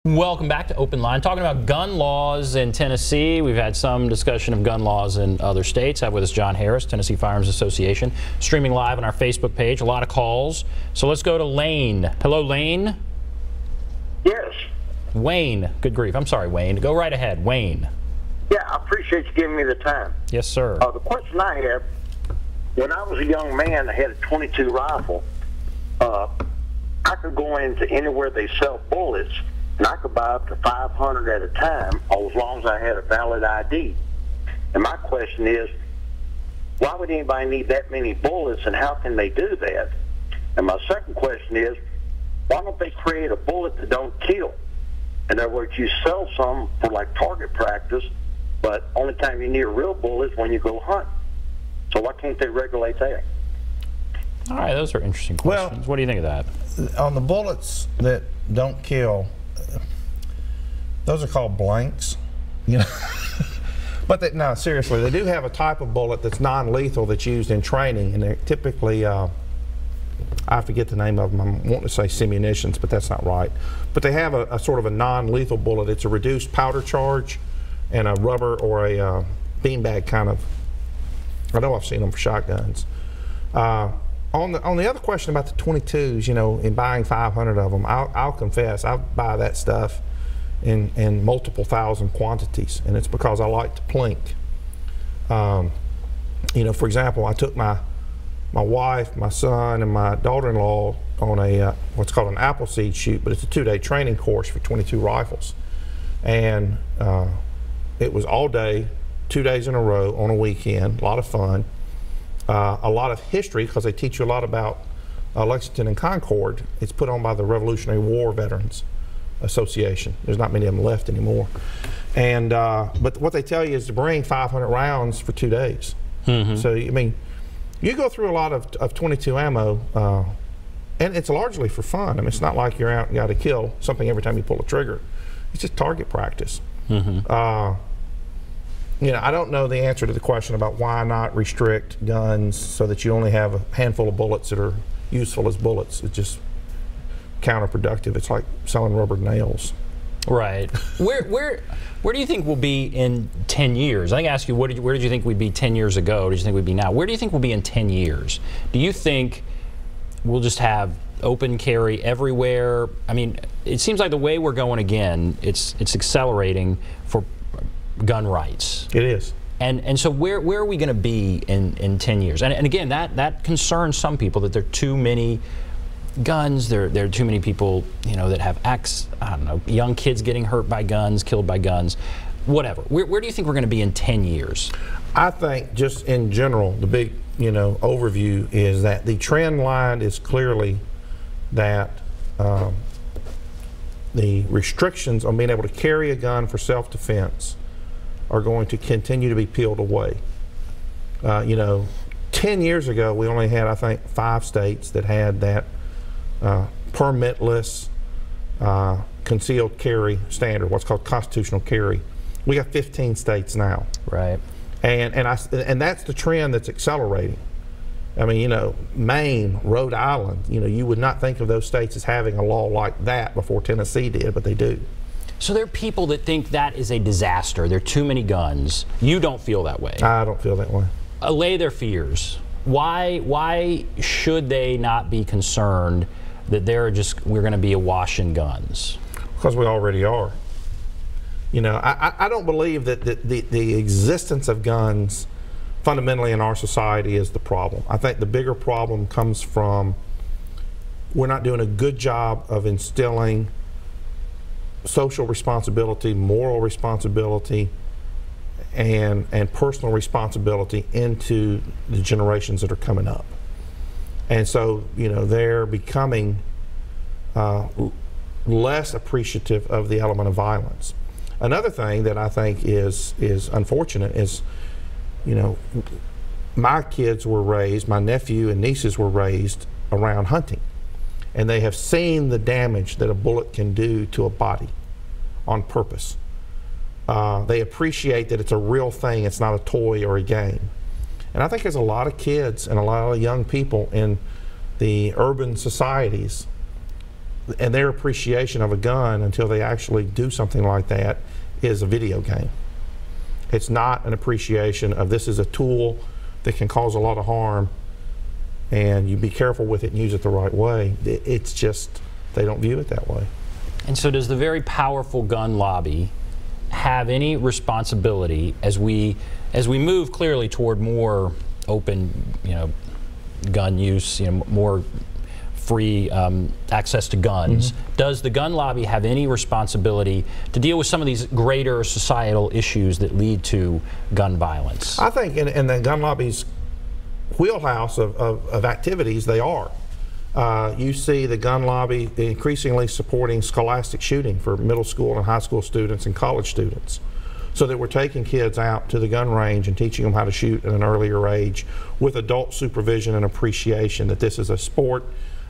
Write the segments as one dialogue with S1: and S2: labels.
S1: Welcome back to Open Line. Talking about gun laws in Tennessee. We've had some discussion of gun laws in other states. I have with us John Harris, Tennessee Firearms Association, streaming live on our Facebook page. A lot of calls. So let's go to Lane. Hello, Lane.
S2: Yes.
S1: Wayne. Good grief. I'm sorry, Wayne. Go right ahead. Wayne.
S2: Yeah, I appreciate you giving me the time.
S1: Yes, sir.
S2: The question I have, when I was a young man, I had a .22 rifle. I could go into anywhere they sell bullets, and I could buy up to 500 at a time, as long as I had a valid ID. And my question is, why would anybody need that many bullets, and how can they do that? And my second question is, why don't they create a bullet that don't kill? In other words, you sell some for like target practice, but only time you need a real bullet is when you go hunt. So why can't they regulate that?
S1: All right, those are interesting questions. Well, what do you think of that?
S3: On the bullets that don't kill, those are called blanks, you know. But no, seriously, they do have a type of bullet that's non-lethal that's used in training, and they're typically, I forget the name of them. I'm wanting to say simunitions, but that's not right. But they have a sort of a non-lethal bullet. It's a reduced powder charge and a rubber or a beanbag kind of. I know I've seen them for shotguns. On the other question about the 22s, you know, in buying 500 of them, I'll confess, I buy that stuff in multiple thousand quantities, and it's because I like to plink. You know, for example, I took my wife, my son, and my daughter-in-law on a what's called an Appleseed shoot, but it's a 2-day training course for 22 rifles, and it was all day, 2 days in a row on a weekend. A lot of fun, a lot of history, because they teach you a lot about Lexington and Concord. It's put on by the Revolutionary War Veterans Association. There's not many of them left anymore. And but what they tell you is to bring 500 rounds for 2 days. Mm-hmm. So I mean, you go through a lot of 22 ammo, and it's largely for fun. I mean, it's not like you're out and got to kill something every time you pull a trigger. It's just target practice. Mm-hmm. You know, I don't know the answer to the question about why not restrict guns so that you only have a handful of bullets that are useful as bullets. It's just counterproductive. It's like selling rubber nails. Right.
S1: Where do you think we'll be in 10 years? I think I asked you, where did you think we'd be 10 years ago? Where did you think we'd be now? Where do you think we'll be in 10 years? Do you think we'll just have open carry everywhere? I mean, it seems like the way we're going again, it's accelerating for gun rights.
S3: It is.
S1: And so where are we going to be in 10 years? And again, that concerns some people, that there are too many guns, there are too many people, you know, that have I don't know, young kids getting hurt by guns, killed by guns, whatever. Where do you think we're going to be in 10 years? I
S3: think just in general, the big, you know, overview is that the trend line is clearly that the restrictions on being able to carry a gun for self-defense are going to continue to be peeled away. You know, 10 years ago, we only had, I think, 5 states that had that permitless concealed carry standard, what's called constitutional carry. We got 15 states now.
S1: Right.
S3: And that's the trend that's accelerating. I mean, you know, Maine, Rhode Island, you know, you would not think of those states as having a law like that before Tennessee did, but they do.
S1: So there are people that think that is a disaster. There are too many guns. You don't feel that way.
S3: I don't feel that way.
S1: Allay their fears. Why should they not be concerned that we're going to be awash in guns?
S3: Because we already are. You know, I don't believe that the existence of guns fundamentally in our society is the problem. I think the bigger problem comes from we're not doing a good job of instilling social responsibility, moral responsibility, and personal responsibility into the generations that are coming up. And so, you know, they're becoming less appreciative of the element of violence. Another thing that I think is unfortunate is, you know, my kids were raised, my nephew and nieces were raised around hunting, and they have seen the damage that a bullet can do to a body on purpose. They appreciate that it's a real thing, it's not a toy or a game. And I think there's a lot of kids and a lot of young people in the urban societies and their appreciation of a gun until they actually do something like that is a video game. It's not an appreciation of this is a tool that can cause a lot of harm, and you be careful with it and use it the right way. It's just, they don't view it that way.
S1: And so does the very powerful gun lobby have any responsibility as we move clearly toward more open, gun use, more free access to guns? Does the gun lobby have any responsibility to deal with some of these greater societal issues that lead to gun violence?
S3: I think in the gun lobby's wheelhouse of activities, they are. You see the gun lobby increasingly supporting scholastic shooting for middle school and high school students and college students, so that we're taking kids out to the gun range and teaching them how to shoot at an earlier age with adult supervision and appreciation that this is a sport,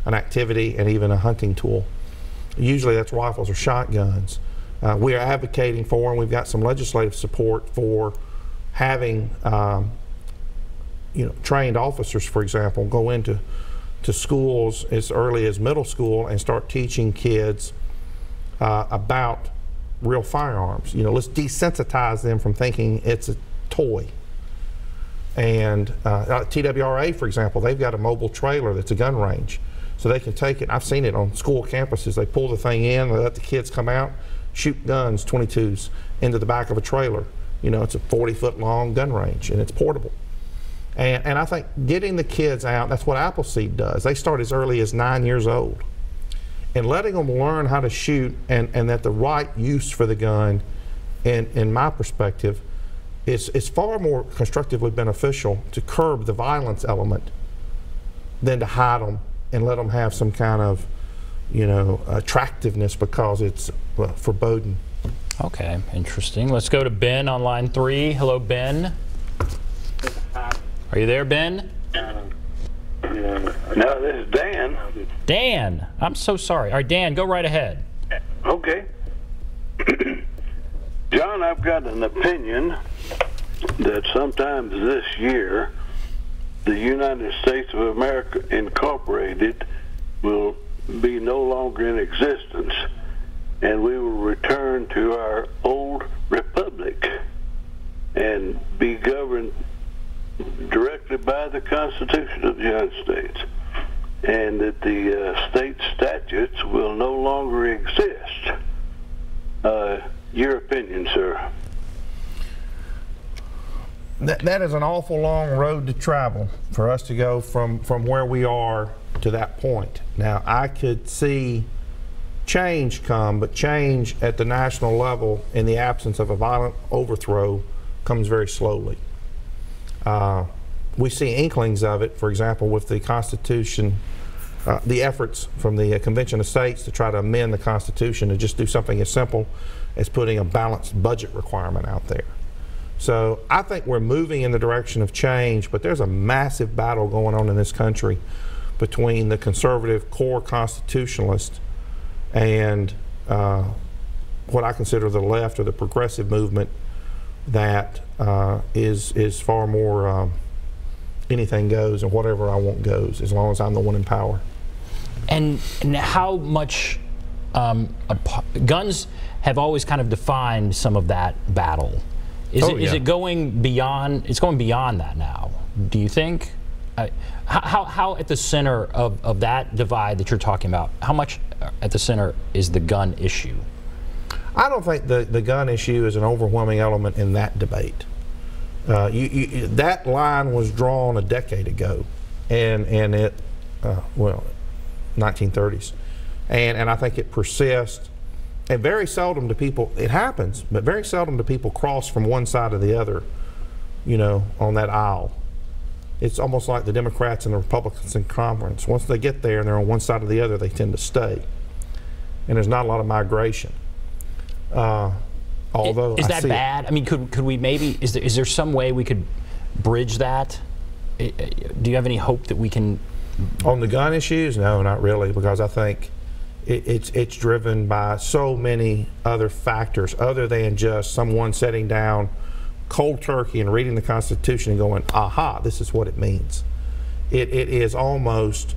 S3: an activity, and even a hunting tool. Usually that's rifles or shotguns. We are advocating for, and we've got some legislative support for having trained officers, for example, go into schools as early as middle school and start teaching kids about real firearms. Let's desensitize them from thinking it's a toy. And TWRA, for example, they've got a mobile trailer that's a gun range. So they can take it, I've seen it on school campuses, they pull the thing in, they let the kids come out, shoot guns, 22s, into the back of a trailer. It's a 40-foot long gun range, and it's portable. And I think getting the kids out, that's what Appleseed does. They start as early as 9 years old. And letting them learn how to shoot, and that the right use for the gun, in my perspective, is far more constructively beneficial to curb the violence element than to hide them and let them have some kind of, attractiveness because it's foreboding.
S1: Okay, interesting. Let's go to Ben on line 3. Hello, Ben. Are you there, Ben?
S4: No, this is Dan.
S1: Dan, I'm so sorry. All right, Dan, go right ahead.
S4: Okay. John, I've got an opinion that sometimes this year the United States of America Incorporated will be no longer in existence, and we will return to our old republic and be governed directly by the Constitution of the United States, and that the state statutes will no longer exist. Your opinion, sir?
S3: That is an awful long road to travel for us to go from where we are to that point. Now, I could see change come, but change at the national level in the absence of a violent overthrow comes very slowly. We see inklings of it, for example, with the Constitution, the efforts from the Convention of States to try to amend the Constitution to just do something as simple as putting a balanced budget requirement out there. So I think we're moving in the direction of change, but there's a massive battle going on in this country between the conservative core constitutionalists and what I consider the left or the progressive movement that is far more anything goes, and whatever I want goes, as long as I'm the one in power.
S1: And how much guns have always kind of defined some of that battle. Is it going beyond? It's going beyond that now. Do you think? How at the center of that divide that you're talking about? How much at the center is the gun issue?
S3: I don't think the gun issue is an overwhelming element in that debate. That line was drawn a decade ago, and it, 1930s, and I think it persists. And very seldom do people, it happens, but very seldom do people cross from one side to the other, on that aisle. It's almost like the Democrats and the Republicans in conference. Once they get there and they're on one side or the other, they tend to stay. And there's not a lot of migration. Although
S1: is that bad? I mean, could we maybe, is there some way we could bridge that? Do you have any hope that we can?
S3: On the gun issues? No, not really, because I think it's driven by so many other factors other than just someone sitting down cold turkey and reading the Constitution and going, aha, this is what it means. It is almost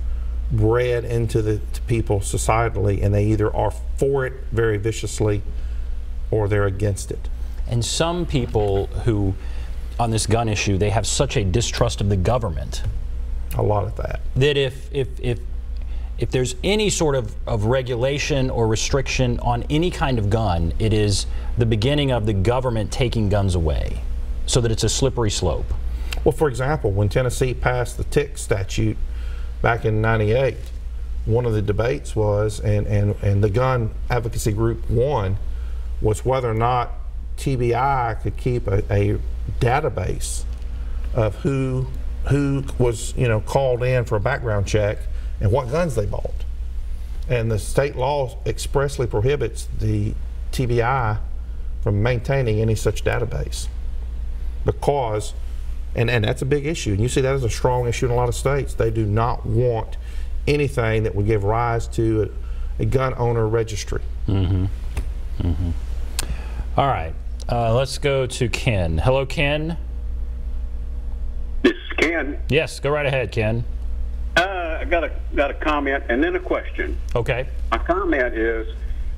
S3: bred into to people societally, and they either are for it very viciously or they're against it.
S1: And some people who, on this gun issue, they have such a distrust of the government.
S3: A lot of that.
S1: That if there's any sort of regulation or restriction on any kind of gun, it is the beginning of the government taking guns away, so that it's a slippery slope.
S3: Well, for example, when Tennessee passed the tick statute back in '98, one of the debates was, and the gun advocacy group won, was whether or not TBI could keep a database of who was, you know, called in for a background check and what guns they bought. And the state law expressly prohibits the TBI from maintaining any such database, because, and that's a big issue, and you see that as a strong issue in a lot of states. They do not want anything that would give rise to a gun owner registry.
S1: Mm-hmm. Mm-hmm. All right, let's go to Ken. Hello, Ken.
S5: This is Ken.
S1: Yes, go right ahead, Ken.
S5: I got a comment and then a question.
S1: Okay.
S5: My comment is,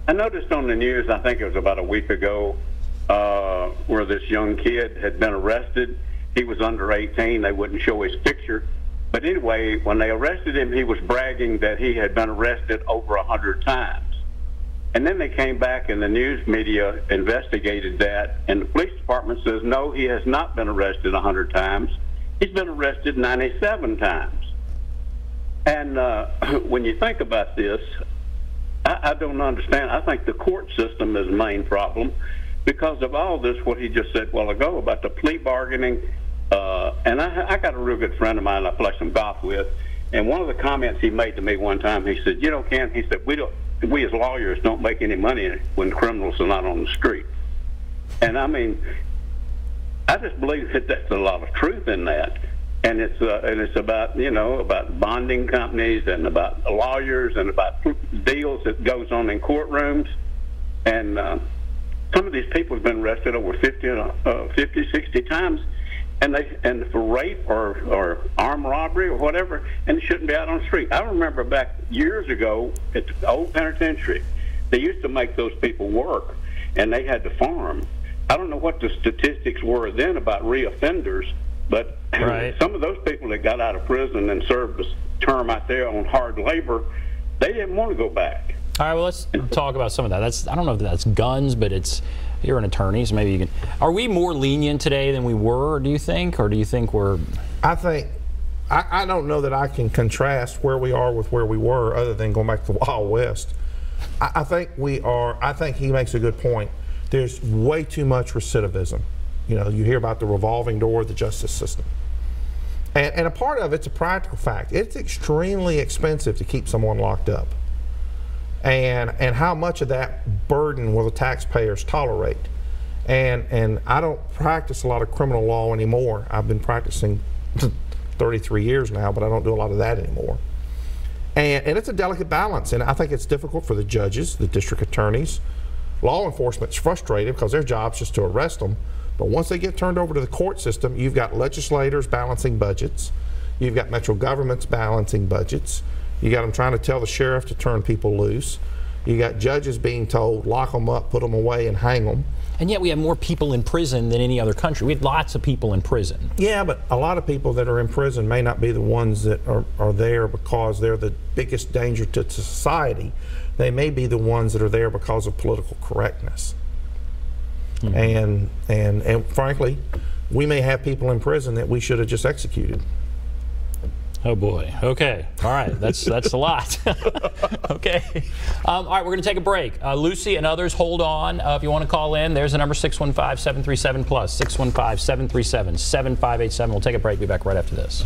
S5: I noticed on the news, I think it was about a week ago, where this young kid had been arrested. He was under 18. They wouldn't show his picture. But anyway, when they arrested him, he was bragging that he had been arrested over 100 times. And then they came back and the news media investigated that, and the police department says, no, he has not been arrested 100 times. He's been arrested 97 times. And when you think about this, I don't understand. I think the court system is the main problem because of all this, what he just said a while ago about the plea bargaining. And I got a real good friend of mine I play some golf with, and one of the comments he made to me one time, he said, you know, Ken, he said, we as lawyers don't make any money when criminals are not on the street. And I mean, I just believe that that's a lot of truth in that. And it's about, you know, about bonding companies and about lawyers and about deals that goes on in courtrooms. And some of these people have been arrested over 50, 60 times, and for rape or armed robbery or whatever, and they shouldn't be out on the street. I remember back years ago at the old penitentiary, they used to make those people work, and they had to farm. I don't know what the statistics were then about reoffenders, but
S1: right.
S5: Some of those people that got out of prison and served a term out there on hard labor, they didn't want to go back.
S1: All right, well, let's talk about some of that. I don't know if that's guns, but you're an attorney, so maybe you can. Are we more lenient today than we were, do you think? Or do you think we're...
S3: I don't know that I can contrast where we are with where we were other than going back to the Wild West. I think he makes a good point. There's way too much recidivism. You know, you hear about the revolving door of the justice system. And a part of it's a practical fact. It's extremely expensive to keep someone locked up. And how much of that burden will the taxpayers tolerate? And I don't practice a lot of criminal law anymore. I've been practicing 33 years now, but I don't do a lot of that anymore. And it's a delicate balance, and I think it's difficult for the judges, the district attorneys. Law enforcement's frustrated because their job's just to arrest them. But once they get turned over to the court system, you've got legislators balancing budgets. You've got metro governments balancing budgets. You got them trying to tell the sheriff to turn people loose. You got judges being told, lock them up, put them away, and hang them.
S1: And yet we have more people in prison than any other country. We have lots of people in prison.
S3: Yeah, but a lot of people that are in prison may not be the ones that are there because they're the biggest danger to society. They may be the ones that are there because of political correctness. Mm-hmm. And frankly, we may have people in prison that we should have just executed.
S1: Oh boy. Okay. All right. That's a lot. Okay. All right. We're going to take a break. Lucy and others, hold on. If you want to call in, there's the number 615-737-PLUS, 615-737-7587. We'll take a break. Be back right after this.